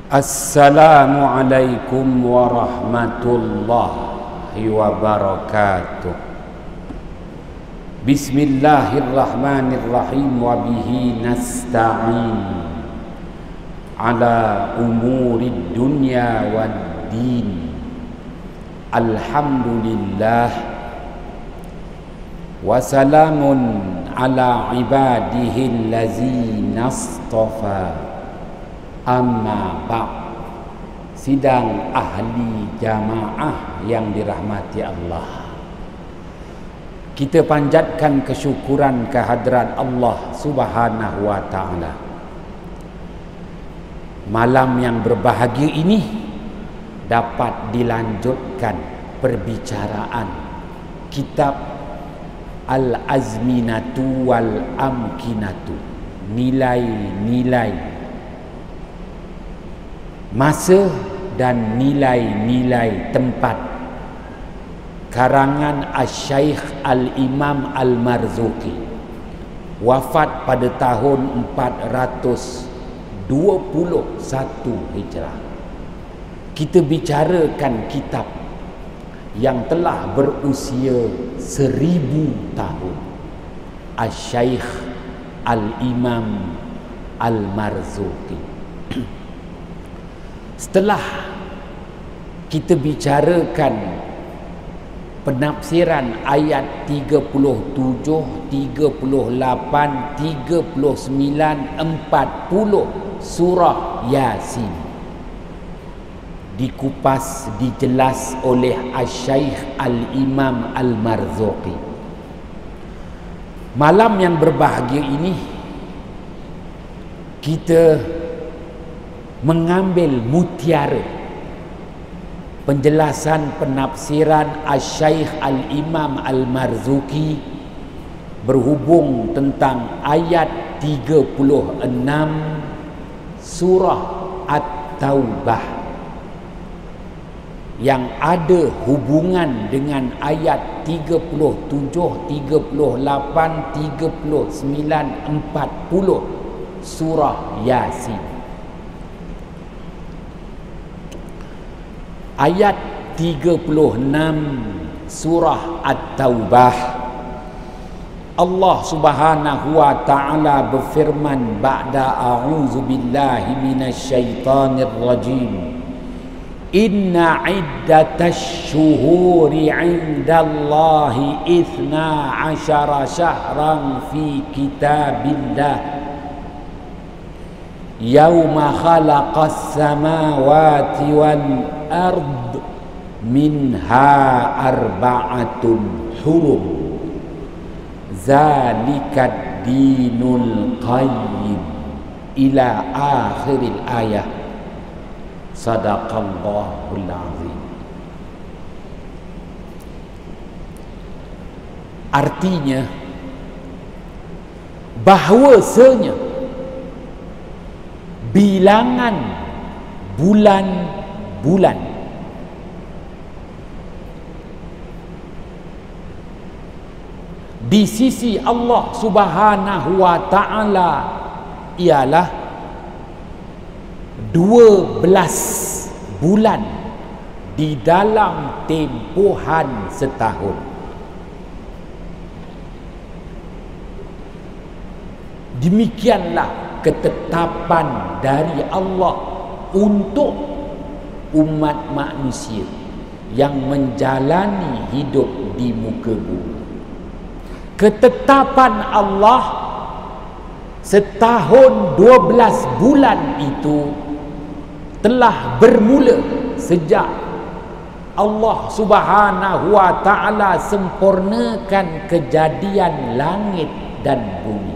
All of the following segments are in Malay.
Assalamualaikum warahmatullahi wabarakatuh. Bismillahirrahmanirrahim. Wa bihi nasta'in ala umurid dunya wad din. Alhamdulillah wa salamun ala ibadihi allazina astafa. Amma ba'd. Sidang ahli jamaah yang dirahmati Allah, kita panjatkan kesyukuran kehadrat Allah Subhanahu wa ta'ala. Malam yang berbahagia ini dapat dilanjutkan perbicaraan kitab Al-Azminatu wal Amkinatu, nilai-nilai masa dan nilai-nilai tempat, karangan Asy-Syaikh Al-Imam Al-Marzuqi, wafat pada tahun 421 Hijrah. Kita bicarakan kitab yang telah berusia 1000 tahun, Asy-Syaikh Al-Imam Al-Marzuqi. Setelah kita bicarakan penafsiran ayat 37, 38, 39, 40 surah Yasin, dikupas, dijelas oleh Asy-Syaikh Al-Imam Al-Marzuqi. Malam yang berbahagia ini kita mengambil mutiara penjelasan penafsiran Asy-Syaikh Al-Imam Al-Marzuqi berhubung tentang ayat 36 surah At-Taubah yang ada hubungan dengan ayat 37, 38, 39, 40 surah Yasin. Ayat 36 surah At-Taubah, Allah Subhanahu wa ta'ala berfirman ba'da a'udzu billahi minasyaitonir rajim. Inna iddatash syuhuri 'indallahi 12 syahran fi kitabillah yauma khalaqas samawati wal ard minha arba'atun hurum zalikad dinul qayyim ila akhiril ayah. Sadaqallahul azim. Artinya bahwasanya bilangan bulan-bulan di sisi Allah Subhanahu wa ta'ala ialah 12 bulan di dalam tempohan setahun. Demikianlah ketetapan dari Allah untuk umat manusia yang menjalani hidup di muka bumi. Ketetapan Allah setahun 12 bulan itu telah bermula sejak Allah Subhanahu wa ta'ala sempurnakan kejadian langit dan bumi.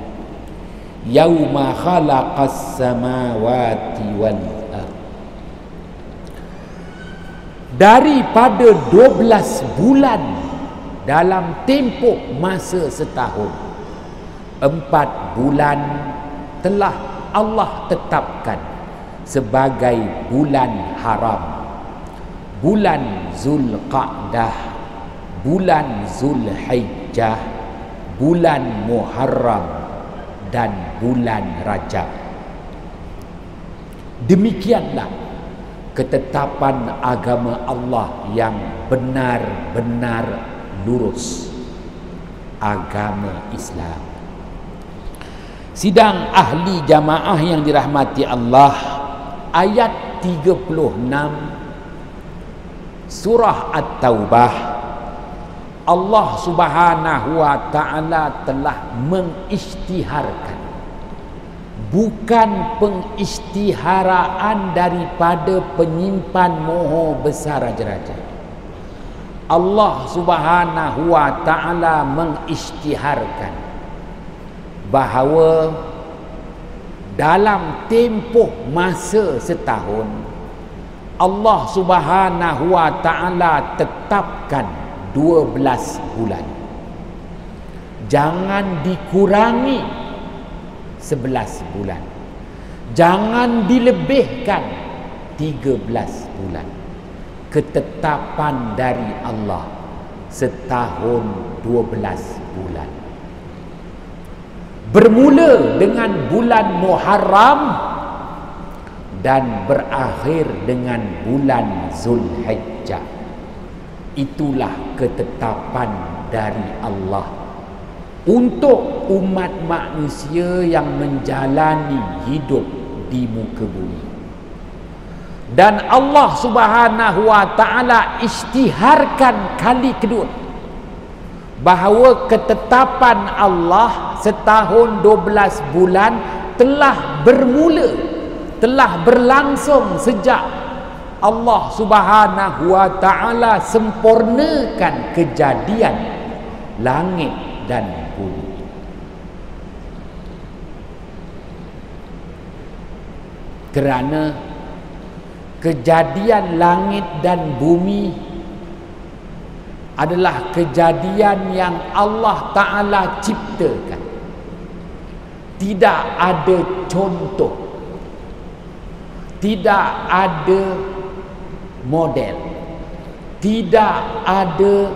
Yauma khalaqas samawati wal ard. Daripada 12 bulan dalam tempoh masa setahun, 4 bulan telah Allah tetapkan sebagai bulan haram. Bulan Zulqa'dah, bulan Zulhijjah, bulan Muharram dan bulan Rajab. Demikianlah ketetapan agama Allah yang benar-benar lurus, agama Islam. Sidang ahli jamaah yang dirahmati Allah, ayat 36 surah At-Taubah, Allah Subhanahu wa taala telah mengisytiharkan, bukan pengisytiharaan daripada penyimpan moho besar raja-raja. Allah Subhanahu wa taala mengisytiharkan bahawa dalam tempoh masa setahun Allah Subhanahu wa taala tetapkan 12 bulan. Jangan dikurangi 11 bulan. Jangan dilebihkan 13 bulan. Ketetapan dari Allah setahun 12 bulan. Bermula dengan bulan Muharram dan berakhir dengan bulan Zulhijjah. Itulah ketetapan dari Allah untuk umat manusia yang menjalani hidup di muka bumi. Dan Allah Subhanahu wa taala isytiharkan kali kedua bahawa ketetapan Allah setahun 12 bulan telah bermula, telah berlangsung sejak Allah Subhanahu wa taala sempurnakan kejadian langit dan bumi. Kerana kejadian langit dan bumi adalah kejadian yang Allah Ta'ala ciptakan. Tidak ada contoh, tidak ada model, tidak ada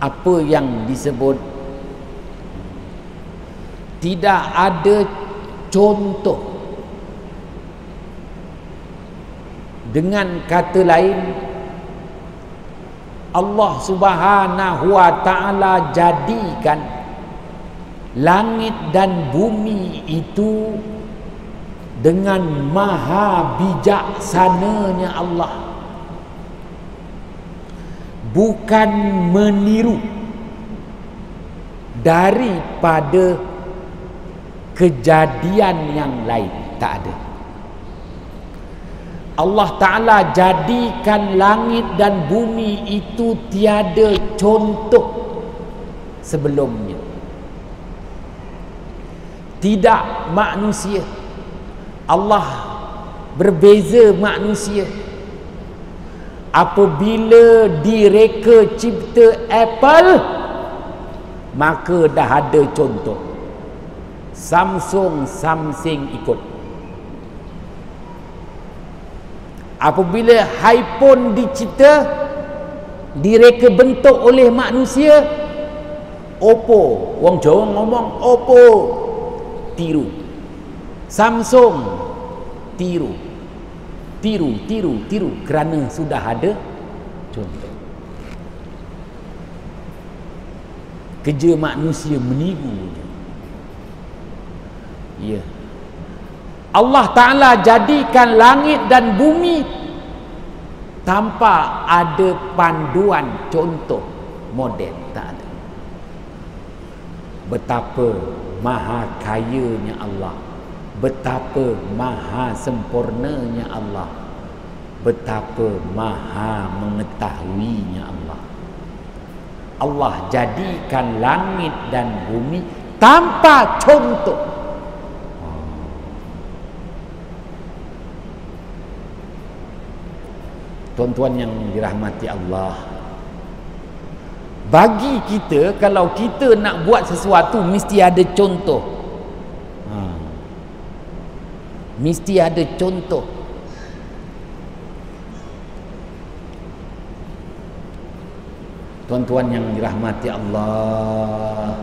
apa yang disebut, tidak ada contoh. Dengan kata lain, Allah Subhanahu wa taala jadikan langit dan bumi itu dengan maha bijaksananya Allah, bukan meniru daripada kejadian yang lain. Tak ada. Allah Ta'ala jadikan langit dan bumi itu tiada contoh sebelumnya. Tidak manusia. Allah berbeza manusia. Apabila direka cipta Apple, maka dah ada contoh. Samsung ikut. Apabila iPhone dicipta, direka bentuk oleh manusia, Oppo, wong Jawa ngomong Oppo, tiru. Samsung, tiru. Kerana sudah ada contoh. Kerja manusia meniru. Ya. Allah Ta'ala jadikan langit dan bumi tanpa ada panduan contoh model. Tak ada. Betapa maha kayanya Allah, betapa maha sempurnanya Allah, betapa maha mengetahuinya Allah. Allah jadikan langit dan bumi tanpa contoh. Tuan-tuan yang dirahmati Allah, bagi kita, kalau kita nak buat sesuatu mesti ada contoh. Mesti ada contoh. Tuan-tuan yang dirahmati Allah,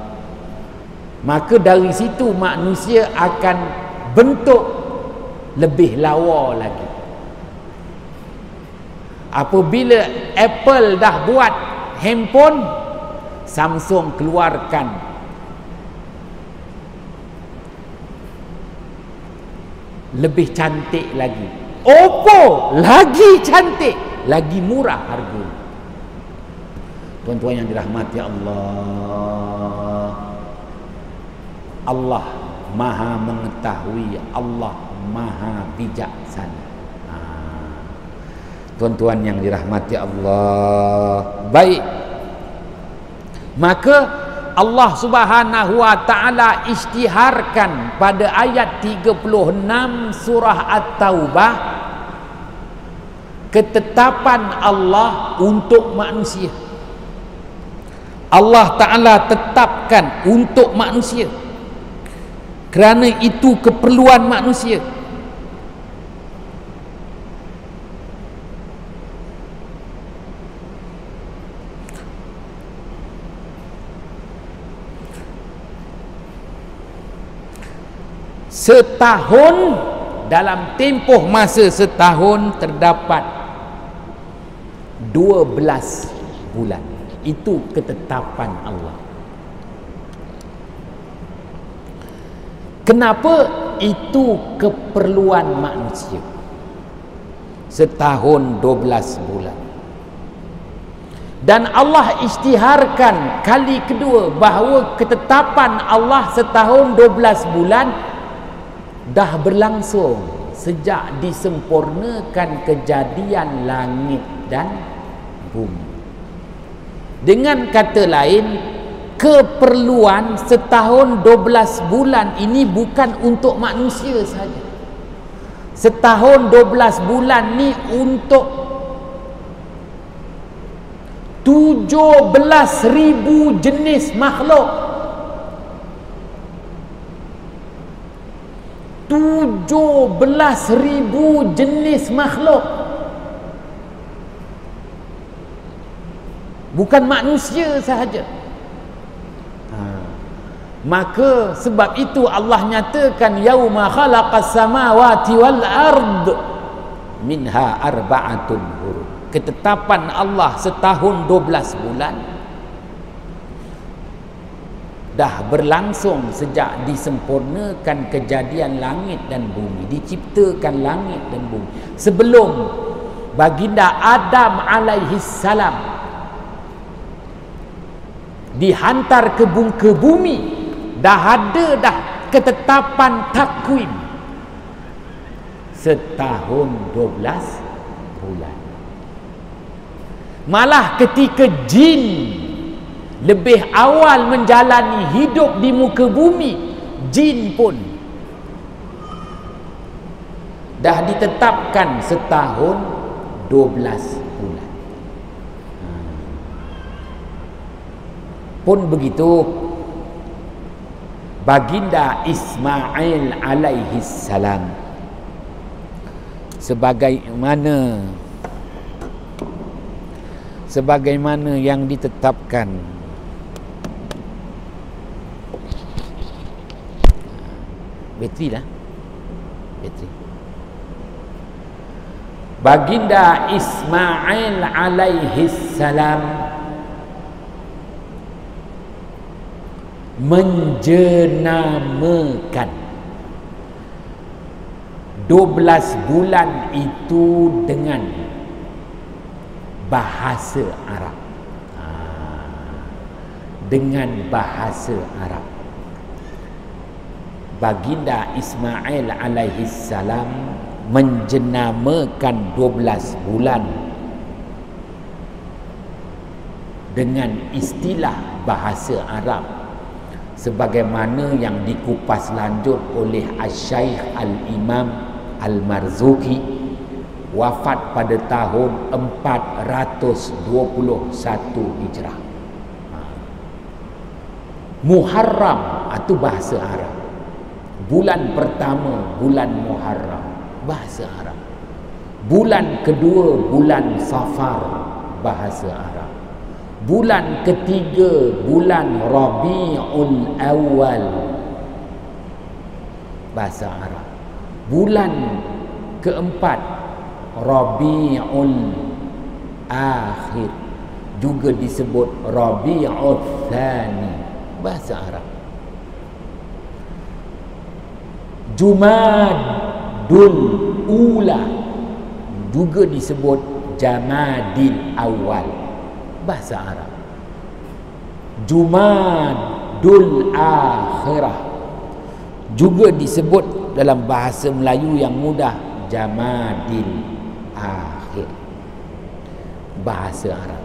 Maka dari situ manusia akan bentuk lebih lawa lagi. Apabila Apple dah buat handphone, Samsung keluarkan lebih cantik lagi. Oppo lagi cantik, lagi murah harga. Tuan-tuan yang dirahmati Allah, Allah Maha mengetahui, Allah Maha bijaksana. Tuan-tuan yang dirahmati Allah, baik, maka Allah Subhanahu wa taala isytiharkan pada ayat 36 surah At-Taubah ketetapan Allah untuk manusia. Allah taala tetapkan untuk manusia, kerana itu keperluan manusia. Setahun, dalam tempoh masa setahun terdapat 12 bulan. Itu ketetapan Allah. Kenapa? Itu keperluan manusia. Setahun 12 bulan. Dan Allah isytiharkan kali kedua bahawa ketetapan Allah setahun 12 bulan dah berlangsung sejak disempurnakan kejadian langit dan bumi. Dengan kata lain, keperluan setahun 12 bulan ini bukan untuk manusia saja. Setahun 12 bulan ni untuk 17,000 jenis makhluk. 17,000 jenis makhluk, bukan manusia sahaja. Maka sebab itu Allah nyatakan yauma khalaqas samawati wal ard minha arba'atun hurum. Ketetapan Allah setahun 12 bulan dah berlangsung sejak disempurnakan kejadian langit dan bumi, diciptakan langit dan bumi. Sebelum baginda Adam alaihi salam dihantar ke bumi, dah ada dah ketetapan takwim setahun 12 bulan. Malah ketika jin lebih awal menjalani hidup di muka bumi, jin pun dah ditetapkan setahun 12 bulan. Pun begitu baginda Ismail alaihi salam, sebagaimana yang ditetapkan bateri. Baginda Ismail alaihi salam menjenamakan 12 bulan itu dengan bahasa Arab. Dengan bahasa Arab, baginda Ismail alaihi salam menjenamakan 12 bulan dengan istilah bahasa Arab sebagaimana yang dikupas lanjut oleh Asy-Syaikh Al-Imam Al-Marzuki, wafat pada tahun 421 Hijrah. Muharram itu bahasa Arab. Bulan pertama bulan Muharram, bahasa Arab. Bulan kedua bulan Safar, bahasa Arab. Bulan ketiga bulan Rabiul Awal, bahasa Arab. Bulan keempat Rabiul Akhir, juga disebut Rabiul Thani, bahasa Arab. Jumadul Ula, juga disebut Jamadil Awal, bahasa Arab. Jumadul Akhirah, juga disebut dalam bahasa Melayu yang mudah Jamadil Akhir, bahasa Arab.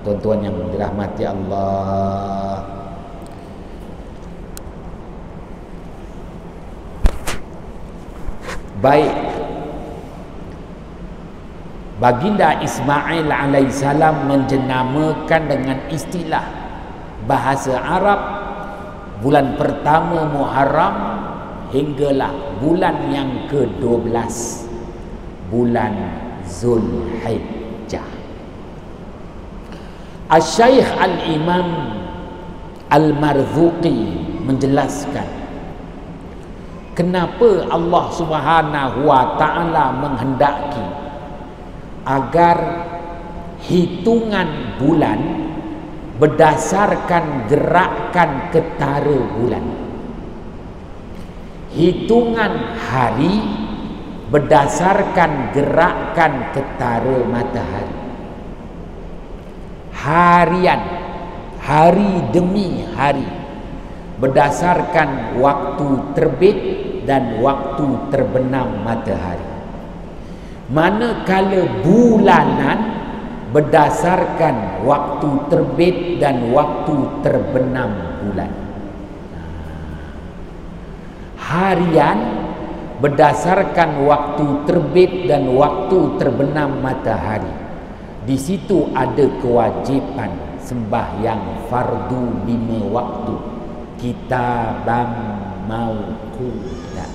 Tuan-tuan yang dirahmati Allah, baik, Baginda Ismail alaihissalam menjenamakan dengan istilah bahasa Arab bulan pertama Muharram hinggalah bulan yang ke-12, bulan Zulhijjah. Asy-Syaikh Al-Imam Al-Marzuqi menjelaskan kenapa Allah Subhanahu wa taala menghendaki agar hitungan bulan berdasarkan gerakan ketara bulan, hitungan hari berdasarkan gerakan ketara matahari, harian, hari demi hari berdasarkan waktu terbit dan waktu terbenam matahari. Manakala bulanan berdasarkan waktu terbit dan waktu terbenam bulan. Harian berdasarkan waktu terbit dan waktu terbenam matahari. Di situ ada kewajipan sembahyang fardu 5 waktu, kitaban mauqutan,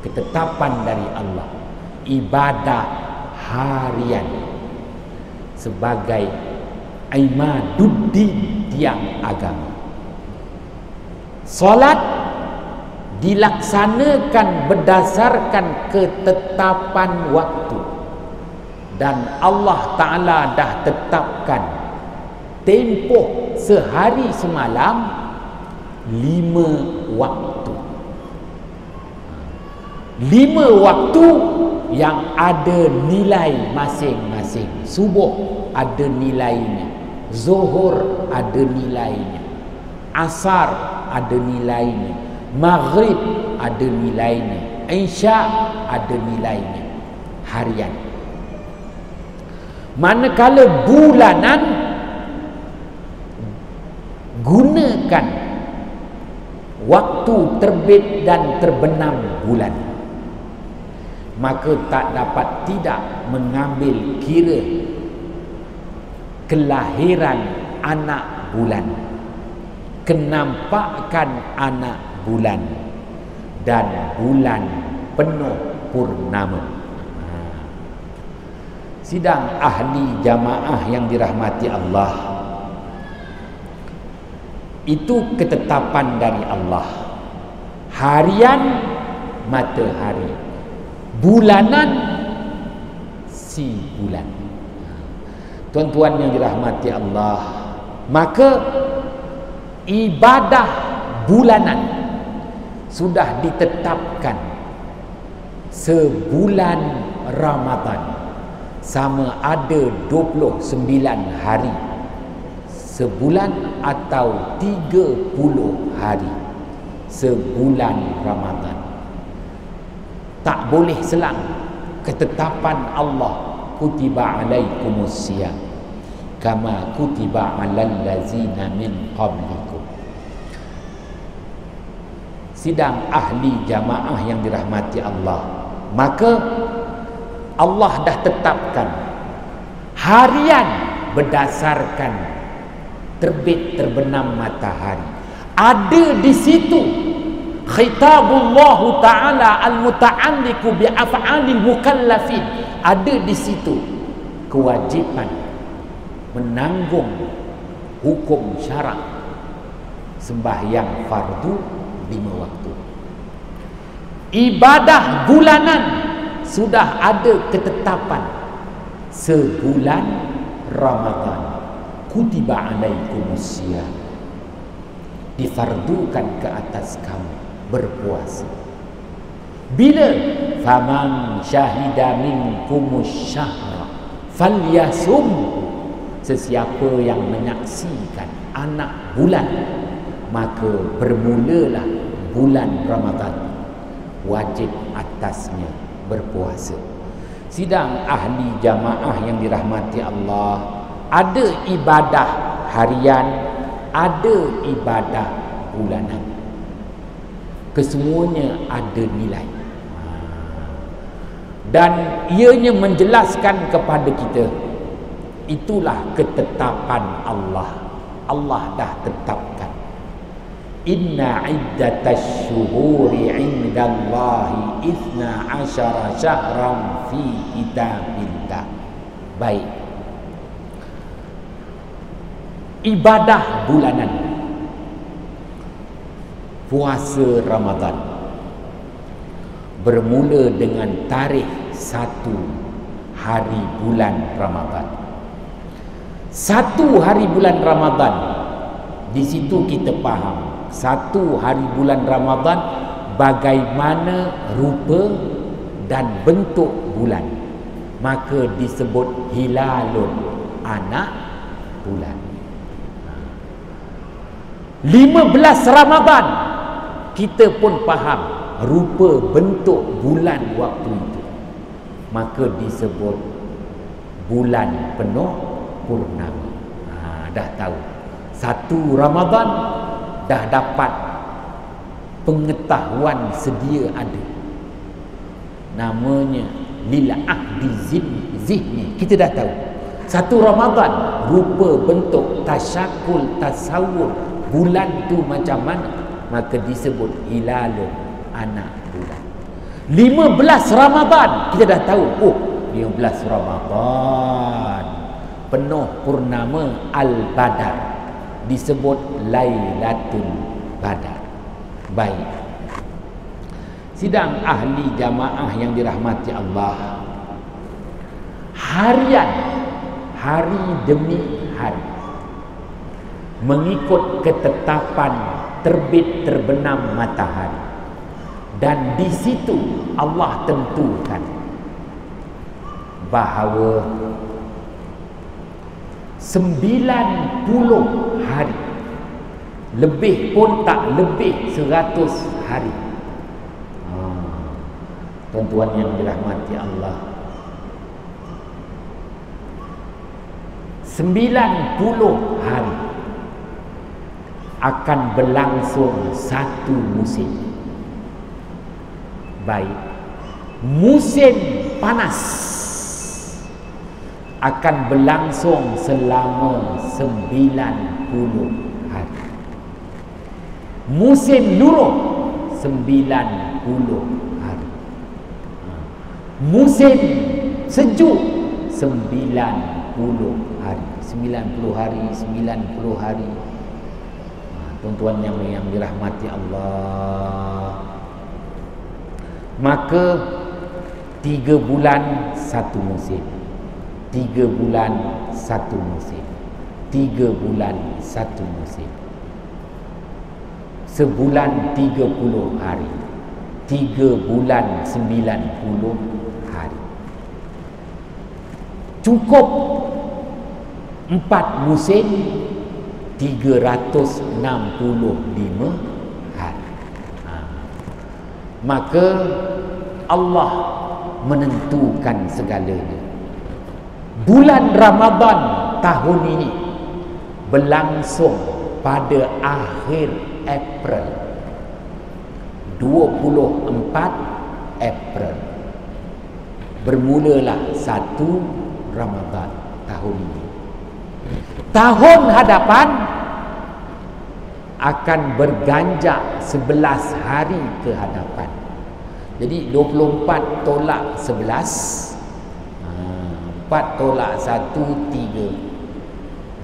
ketetapan dari Allah, ibadah harian sebagai imaduddin, tiang agama. Solat dilaksanakan berdasarkan ketetapan waktu, dan Allah Ta'ala dah tetapkan tempoh sehari semalam 5 waktu. 5 waktu yang ada nilai masing-masing. Subuh ada nilainya, zuhur ada nilainya, asar ada nilainya, maghrib ada nilainya, isya ada nilainya, harian. Manakala bulanan, gunakan waktu terbit dan terbenam bulan, maka tak dapat tidak mengambil kira kelahiran anak bulan, kenampakan anak bulan, dan bulan penuh purnama. Sidang ahli jamaah yang dirahmati Allah, itu ketetapan dari Allah. Harian matahari, bulanan si bulan. Tuan-tuan yang dirahmati Allah, maka ibadah bulanan sudah ditetapkan sebulan Ramadan, sama ada 29 hari sebulan atau 30 hari sebulan Ramadan. Tak boleh selang ketetapan Allah, kutiba alaikumus siyam kama kutiba alal ladzina min qablikum. Sidang ahli jamaah yang dirahmati Allah, maka Allah dah tetapkan harian berdasarkan terbit terbenam matahari. Ada di situ khitabullah ta'ala al-muta'alliqu bi af'alil mukallafin. Ada di situ kewajipan menanggung hukum syarak sembahyang fardu 5 waktu. Ibadah bulanan sudah ada ketetapan sebulan Ramadan, kutiba alaikumusiyam, difardukan ke atas kamu berpuasa. Bila? Faman syahida minkumus syahra falyasum, sesiapa yang menyaksikan anak bulan maka bermulalah bulan Ramadan, wajib atasnya berpuasa. Sidang ahli jamaah yang dirahmati Allah, ada ibadah harian, ada ibadah bulanan, kesemuanya ada nilai. Dan ianya menjelaskan kepada kita, itulah ketetapan Allah. Allah dah tetapkan, inna iddatash syuhuri indallahi 12 syahran fi kitabillah. Baik, ibadah bulanan, puasa Ramadan bermula dengan tarikh 1 hari bulan Ramadan. 1 hari bulan Ramadan, di situ kita faham 1 hari bulan Ramadan bagaimana rupa dan bentuk bulan, maka disebut hilalun, anak bulan. 15 Ramadan kita pun faham rupa bentuk bulan waktu itu, maka disebut bulan penuh purnama. Dah tahu 1 Ramadan dah dapat pengetahuan sedia ada, namanya lil ahdi zihni. Kita dah tahu 1 Ramadan rupa bentuk tasyakul tasawur bulan tu macam mana, maka disebut hilalun, anak bulan. 15 Ramadan kita dah tahu, 15 Ramadan penuh purnama al-badar, disebut Lailatul Badar. Baik, sidang ahli jamaah yang dirahmati Allah, harian, hari demi hari, mengikut ketetapan terbit terbenam matahari, dan di situ Allah tentukan bahawa 90 hari, lebih pun tak lebih 100 hari. Tuan-tuan yang dirahmati Allah, 90 hari akan berlangsung 1 musim. Baik, musim panas akan berlangsung selama 90 hari. Musim luruh 90 hari. Musim sejuk 90 hari. 90 hari, 90 hari. Tuan-tuan yang dirahmati Allah, maka 3 bulan 1 musim, 3 bulan 1 musim, 3 bulan 1 musim. Sebulan 30 hari, 3 bulan 90 hari. Cukup 4 musim, 365 hari. Maka Allah menentukan segalanya. Bulan Ramadan tahun ini berlangsung pada akhir April, 24 April. Bermulalah 1 Ramadan tahun ini. Tahun hadapan akan berganjak 11 hari ke hadapan. Jadi 24 tolak 11, 4 tolak 1, 3.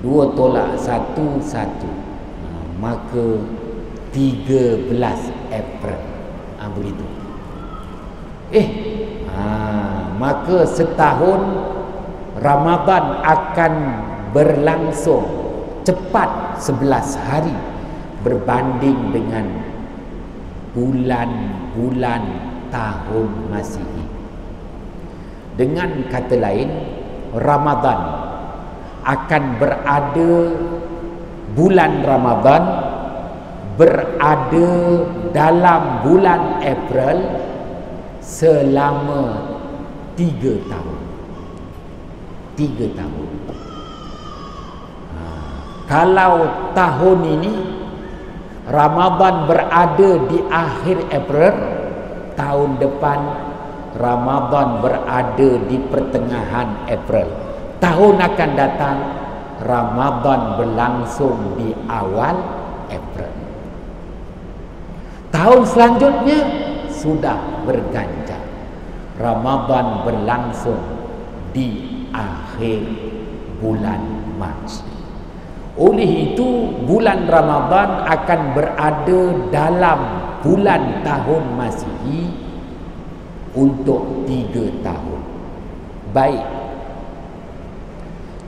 2 tolak 1 1, maka 13 April. Begitu. Maka setahun Ramadan akan berlangsung cepat 11 hari berbanding dengan bulan-bulan tahun Masihi. Dengan kata lain, Ramadan akan berada, bulan Ramadan berada dalam bulan April selama 3 tahun. 3 tahun. Kalau tahun ini Ramadan berada di akhir April, tahun depan Ramadan berada di pertengahan April. Tahun akan datang Ramadan berlangsung di awal April. Tahun selanjutnya sudah berganjal. Ramadan berlangsung di akhir bulan Mac. Oleh itu, bulan Ramadan akan berada dalam bulan tahun Masihi untuk 3 tahun. Baik,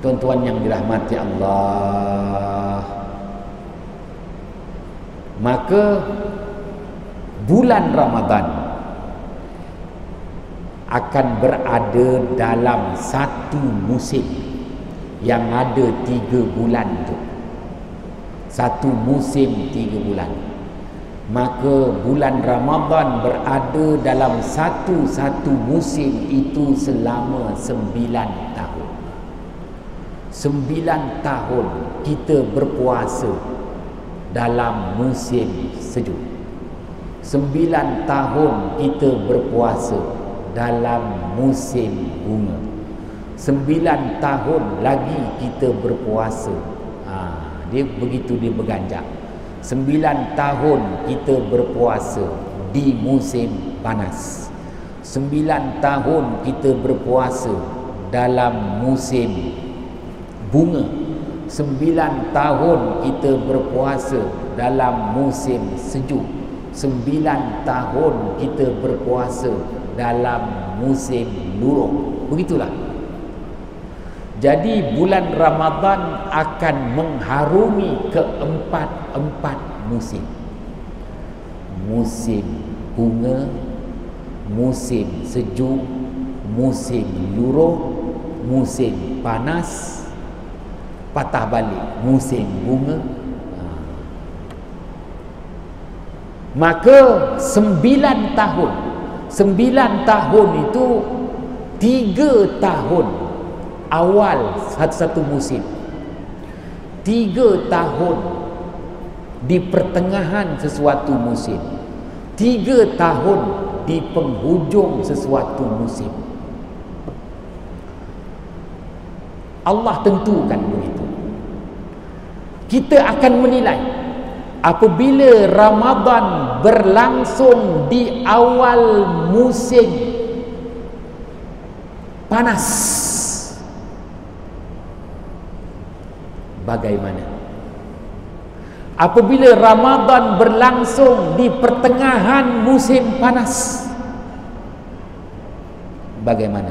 tuan-tuan yang dirahmati Allah, maka bulan Ramadan akan berada dalam satu musim yang ada 3 bulan tu. Satu musim 3 bulan. Maka bulan Ramadan berada dalam satu musim itu selama 9 tahun. 9 tahun kita berpuasa dalam musim sejuk. 9 tahun kita berpuasa dalam musim bunga. 9 tahun lagi kita berpuasa. Dia begitu, dia berganjak. 9 tahun kita berpuasa di musim panas. 9 tahun kita berpuasa dalam musim bunga. 9 tahun kita berpuasa dalam musim sejuk. 9 tahun kita berpuasa dalam musim luruh. Begitulah. Jadi bulan Ramadan akan mengharumi keempat musim. Musim bunga, musim sejuk, musim luruh, musim panas, patah balik musim bunga. Maka 9 tahun. 9 tahun itu 3 tahun awal satu musim, 3 tahun di pertengahan sesuatu musim, 3 tahun di penghujung sesuatu musim. Allah tentukan begitu. Kita akan menilai apabila Ramadan berlangsung di awal musim panas, bagaimana? Apabila Ramadan berlangsung di pertengahan musim panas, bagaimana?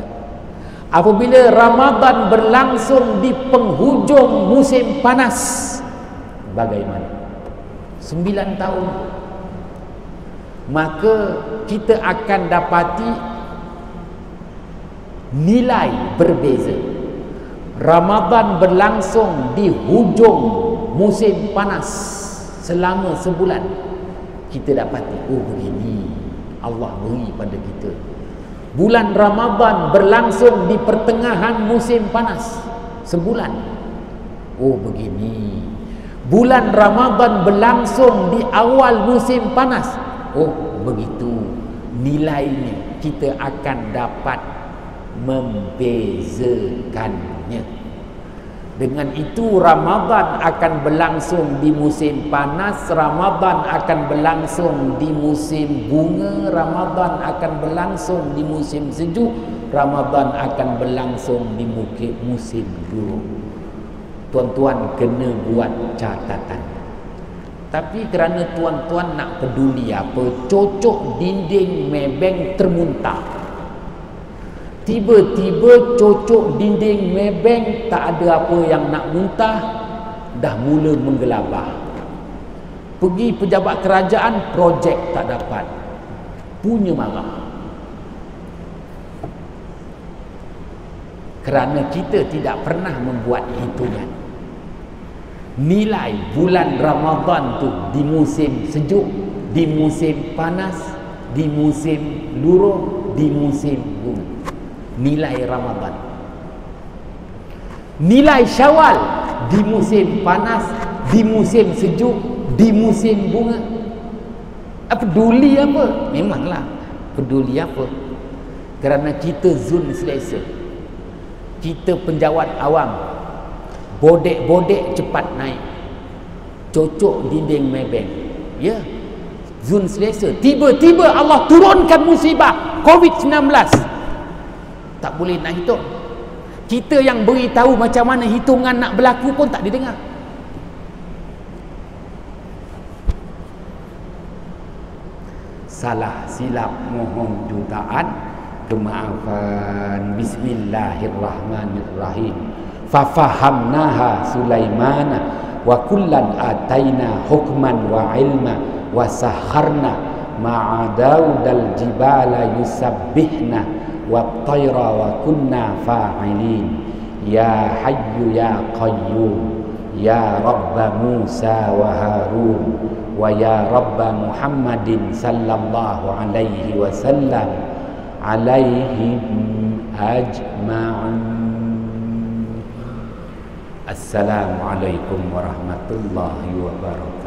Apabila Ramadan berlangsung di penghujung musim panas, bagaimana? 9 tahun. Maka kita akan dapati nilai berbeza. Ramadan berlangsung di hujung musim panas selama sebulan, kita dapati, oh begini Allah beri pada kita. Bulan Ramadan berlangsung di pertengahan musim panas sebulan, oh begini. Bulan Ramadan berlangsung di awal musim panas, oh begitu. Nilainya kita akan dapat membezakannya. Dengan itu Ramadan akan berlangsung di musim panas, Ramadan akan berlangsung di musim bunga, Ramadan akan berlangsung di musim sejuk, Ramadan akan berlangsung di musim luruh. tuan-tuan kena buat catatan. Tapi kerana tuan-tuan nak peduli apa, cocok dinding mebeng termuntah. Tiba-tiba cocok dinding mebeng, tak ada apa yang nak muntah, dah mula menggelabah. Pergi pejabat kerajaan, projek tak dapat, punya marah. Kerana kita tidak pernah membuat hitungan nilai bulan Ramadan tu di musim sejuk, di musim panas, di musim luruh, di musim bunga. Nilai Ramadan, nilai Syawal di musim panas, di musim sejuk, di musim bunga. Peduli apa? Memanglah peduli apa? Kerana kita zon selesa, kita penjawat awam, bodek-bodek cepat naik, cocok dinding mebeng, ya, zon selesa. Tiba-tiba Allah turunkan musibah COVID-19, tak boleh nak hitung. Kita yang beritahu macam mana hitungan nak berlaku pun tak didengar. Salah silap mohon jutaan kemaafan. Bismillahirrahmanirrahim. Fafahamnaha Sulaimana wa kullan ataina hukman wa ilma wa saharna ma'a Daudal jibala yusabbihna wa tayra wa kunna fa'ilin. Ya hayyu ya qayyum ya Rabba Musa wa Harun wa ya Rabba Muhammadin sallallahu alaihi wasallam alaihim ajma'in. Assalamualaikum warahmatullahi wabarakatuh.